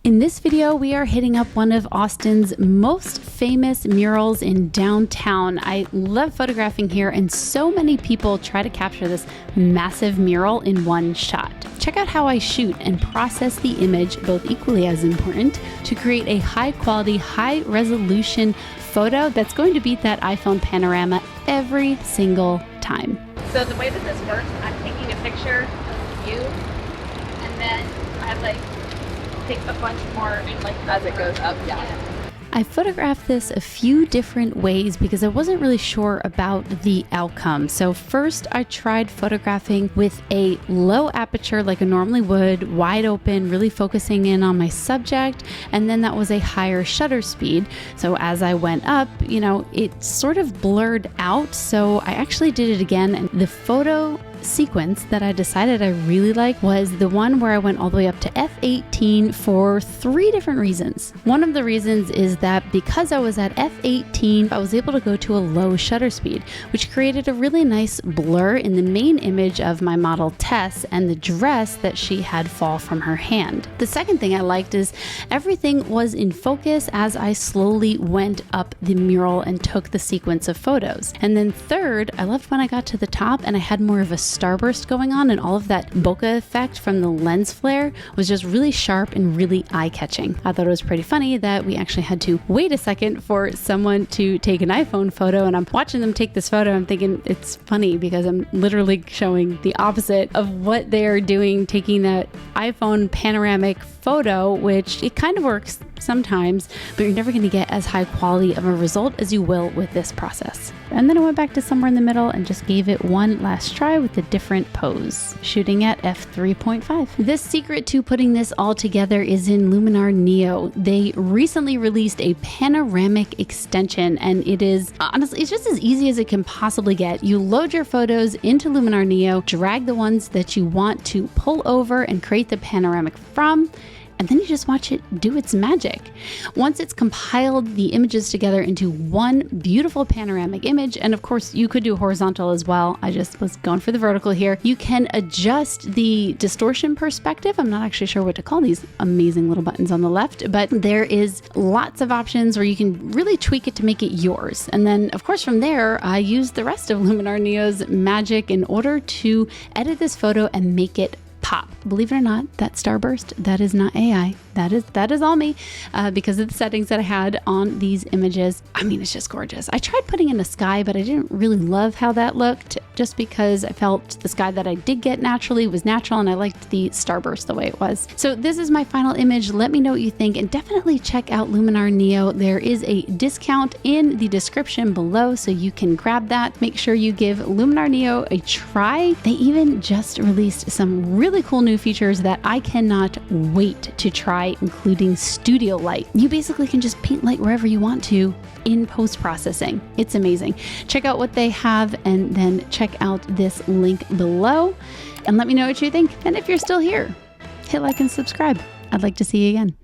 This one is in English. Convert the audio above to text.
In this video, we are hitting up one of Austin's most famous murals in downtown. I love photographing here, and so many people try to capture this massive mural in one shot. Check out how I shoot and process the image, both equally as important, to create a high quality, high resolution photo that's going to beat that iPhone Panorama every single time. So the way that this works, I'm taking a picture of you, and then I take a bunch more and as it goes up, yeah. I photographed this a few different ways because I wasn't really sure about the outcome. So first I tried photographing with a low aperture like I normally would, wide open, really focusing in on my subject. And then that was a higher shutter speed. So as I went up, it sort of blurred out. So I actually did it again, and the photo sequence that I decided I really liked was the one where I went all the way up to f/18 for 3 different reasons. One of the reasons is that because I was at f/18, I was able to go to a low shutter speed, which created a really nice blur in the main image of my model Tess and the dress that she had fall from her hand. The second thing I liked is everything was in focus as I slowly went up the mural and took the sequence of photos. And then third, I loved when I got to the top and I had more of a starburst going on, and all of that bokeh effect from the lens flare was just really sharp and really eye-catching. I thought it was pretty funny that we actually had to wait a second for someone to take an iPhone photo, and I'm watching them take this photo. I'm thinking it's funny because I'm literally showing the opposite of what they're doing, taking that iPhone panoramic photo, which it kind of works sometimes, but you're never going to get as high quality of a result as you will with this process. And then I went back to somewhere in the middle and just gave it one last try with a different pose, shooting at f3.5. The secret to putting this all together is in Luminar Neo. They recently released a panoramic extension, and it is honestly, it's just as easy as it can possibly get. You load your photos into Luminar Neo, drag the ones that you want to pull over and create the panoramic from, and then you just watch it do its magic. Once it's compiled the images together into one beautiful panoramic image, and of course you could do horizontal as well, I just was going for the vertical here, you can adjust the distortion perspective. I'm not actually sure what to call these amazing little buttons on the left, but there is lots of options where you can really tweak it to make it yours. And then of course from there, I used the rest of Luminar Neo's magic in order to edit this photo and make it pop. Believe it or not, that starburst, that is not AI. That is all me because of the settings that I had on these images. I mean, it's just gorgeous. I tried putting in the sky, but I didn't really love how that looked, just because I felt the sky that I did get naturally was natural, and I liked the starburst the way it was. So this is my final image. Let me know what you think, and definitely check out Luminar Neo. There is a discount in the description below, so you can grab that. Make sure you give Luminar Neo a try. They even just released some really cool new features that I cannot wait to try, including studio light. You basically can just paint light wherever you want to in post-processing. It's amazing. Check out what they have, and then check out this link below, and let me know what you think. And if you're still here, hit like and subscribe. I'd like to see you again.